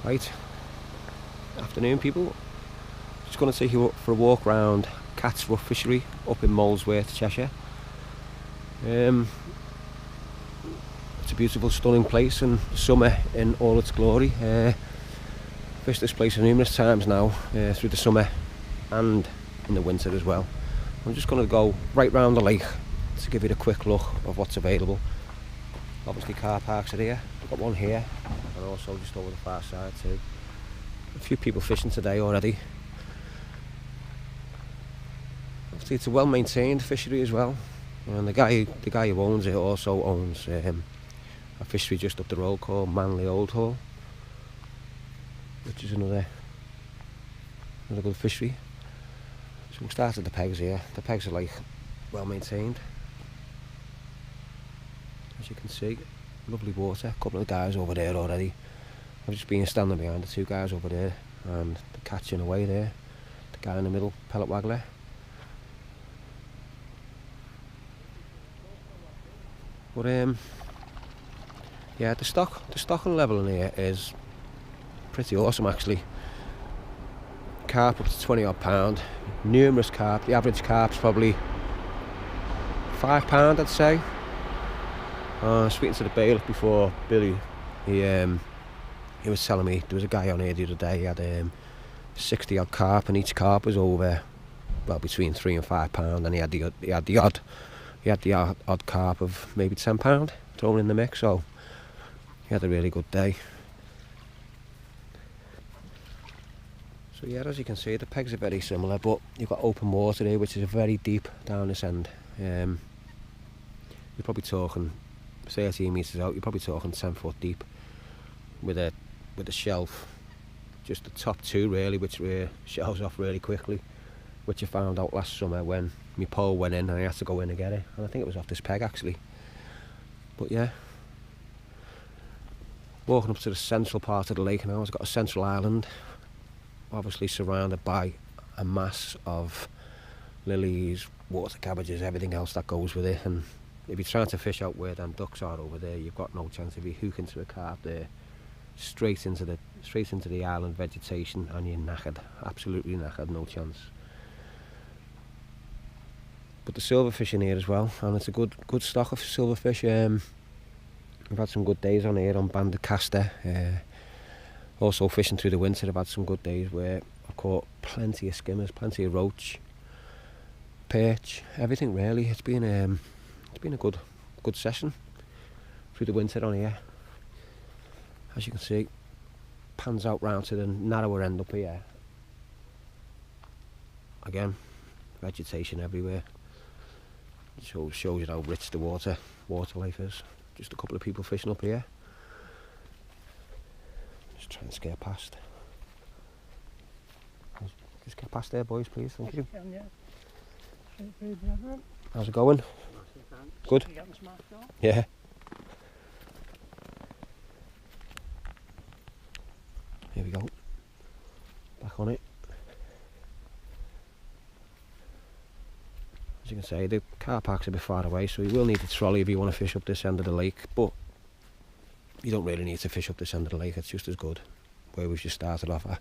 Right, afternoon people. Just going to take you for a walk round Cat's Rough Fishery up in Molesworth, Cheshire. It's a beautiful, stunning place, and summer in all its glory. Fished this place numerous times now through the summer and in the winter as well. I'm just going to go right round the lake to give you a quick look of what's available. Obviously car parks are here. We've got one here and also just over the far side too. A few people fishing today already. Obviously it's a well maintained fishery as well, and the guy who owns it also owns a fishery just up the road called Manly Old Hall, which is another good fishery. So we'll start at the pegs here. The pegs are like well maintained, as you can see. Lovely water. A couple of guys over there already. I've just been standing behind the two guys over there, and they're catching away there. The guy in the middle, pellet waggler. But yeah, the stocking level in here is pretty awesome actually. Carp up to 20 odd pound. Numerous carp. The average carp's probably £5 I'd say. Speaking to the bailiff before, Billy, he was telling me there was a guy on here the other day. He had 60 odd carp, and each carp was over, well, between £3 and £5, and he had the odd carp of maybe £10 thrown in the mix. So he had a really good day. So yeah, as you can see, the pegs are very similar, but you've got open water here, which is very deep down this end. You're probably talking 13 metres out. You're probably talking 10 foot deep, with a shelf, just the top two really, which shelves off really quickly, which I found out last summer when my pole went in and I had to go in and get it, and I think it was off this peg actually. But yeah, walking up to the central part of the lake now. It's got a central island, obviously surrounded by a mass of lilies, water cabbages, everything else that goes with it. And if you're trying to fish out where them ducks are over there, you've got no chance. If you hook into a carp there, straight into the island vegetation, and you're knackered, absolutely knackered, no chance. But the silverfish in here as well, and it's a good stock of silverfish. We've had some good days on here on banded caster. Also fishing through the winter, I've had some good days where I've caught plenty of skimmers, plenty of roach, perch, everything really. It's been a good session through the winter on here. As you can see, pans out round to the narrower end up here. Again, vegetation everywhere. It shows you how rich the water life is. Just a couple of people fishing up here. Just try and scare past. Just get past there, boys, please. Thank you. How's it going? Good? Yeah. Here we go. Back on it. As you can see, the car park's a bit far away, so you will need a trolley if you want to fish up this end of the lake, but you don't really need to fish up this end of the lake. It's just as good where we've just started off at.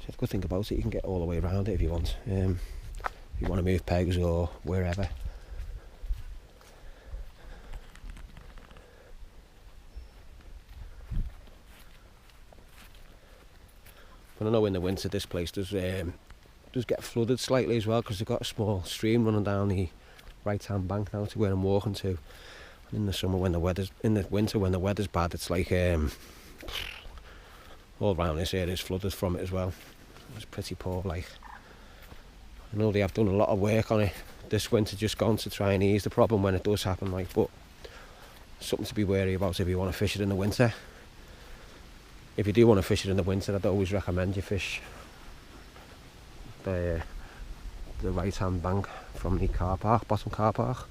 The good thing about it, you can get all the way around it if you want. If you want to move pegs or wherever. But I know in the winter this place does get flooded slightly as well, because they've got a small stream running down the right hand bank now to where I'm walking to. And in the winter when the weather's bad, it's like all around this area is flooded from it as well. It's pretty poor, like. I know they have done a lot of work on it this winter just gone to try and ease the problem when it does happen, like, but something to be wary about if you want to fish it in the winter. If you do want to fish it in the winter, I'd always recommend you fish the right hand bank from the car park, bottom car park.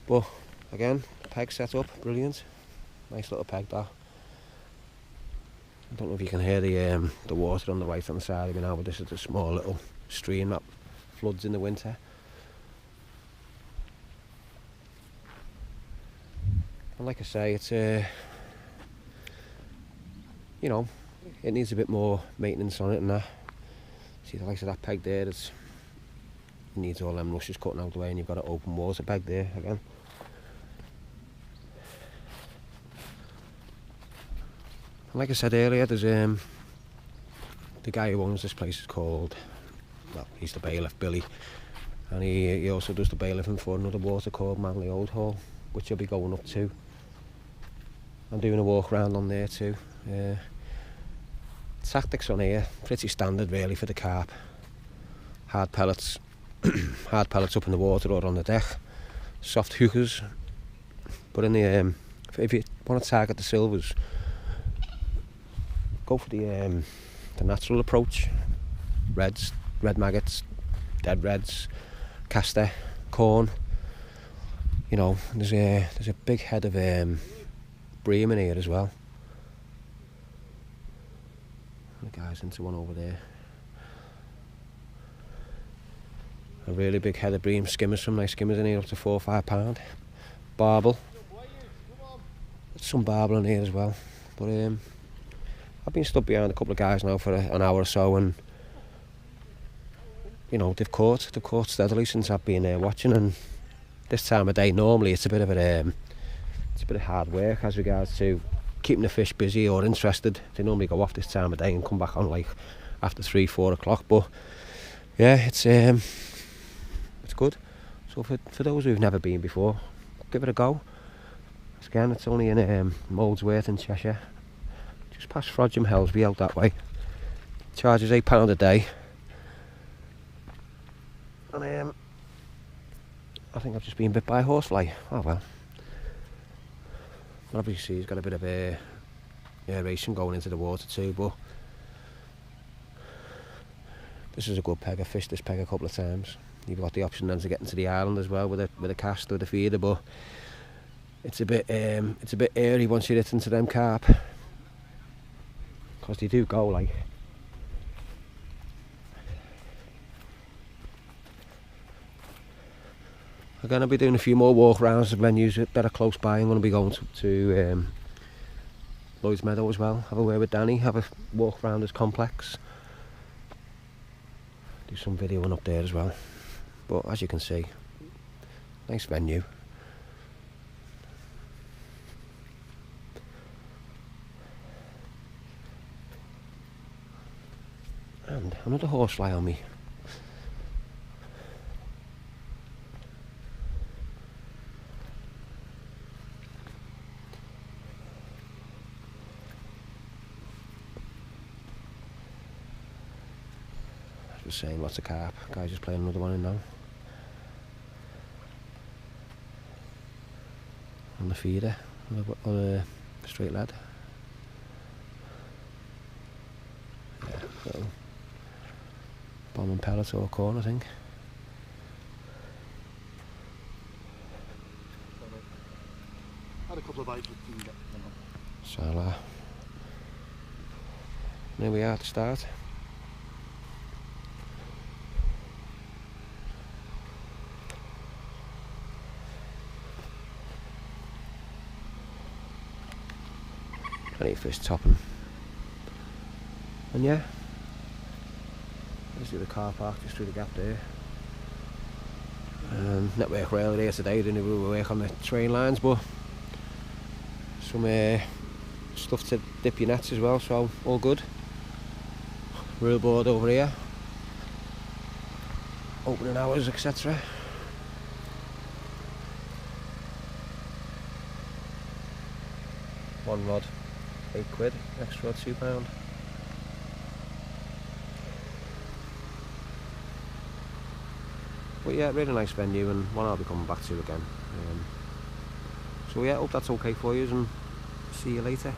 But again, peg set up, brilliant. Nice little peg that. I don't know if you can hear the water on the right hand side of me now, but this is a small little stream that floods in the winter. And like I say, it's you know, it needs a bit more maintenance on it and that. See the likes of that peg there, it needs all them rushes cutting out the way, and you've got an open water peg there again. And like I said earlier, there's the guy who owns this place is called, well, he's the bailiff, Billy, and he also does the bailiffing for another water called Manly Old Hall, which I'll be going up to. I'm doing a walk around on there too. Tactics on here, pretty standard really for the carp. Hard pellets, hard pellets up in the water or on the deck. Soft hookers. But in the if you want to target the silvers, go for the natural approach. Reds, red maggots, dead reds, castor, corn. You know, there's a big head of bream in here as well. The guy's into one over there. A really big head of bream, skimmers, some nice skimmers in here, up to 4 or 5 pound. Barbel. Some barbel in here as well. But I've been stood behind a couple of guys now for an hour or so, and you know, they've caught steadily since I've been watching. And this time of day, normally it's a bit of hard work as regards to keeping the fish busy or interested. They normally go off this time of day and come back on like after 3-4 o'clock. But yeah, it's good. So for those who've never been before, give it a go. Again, it's only in Molesworth in Cheshire, just past Frodsham Helsby, out that way. Charges £8 a day. And I think I've just been bit by a horsefly. Oh well. Obviously he's got a bit of aeration going into the water too, but this is a good peg. I've fished this peg a couple of times. You've got the option then to get into the island as well with a cast or the feeder, but it's a bit airy once you get into them carp, because they do go like. Again, I'll be doing a few more walk rounds of venues that are close by. I'm going to be going to Lloyd's Meadow as well, have a word with Danny, have a walk around his complex, do some videoing up there as well. But as you can see, nice venue. And another horsefly on me. Saying lots of carp. Guys just playing another one in now. On the feeder, on a straight lead. Yeah, little bomb and pellet or corn, I think. Had a couple of bites, So there we are to start. Plenty of fish topping. And yeah, this is the car park just through the gap there. Network rail there today, didn't we work on the train lines, but some stuff to dip your nets as well, so all good. Reel board over here, opening hours, etc. One rod, £8, extra rod £2. But yeah, really nice venue, and one I'll be coming back to again. So yeah, hope that's okay for you, and see you later.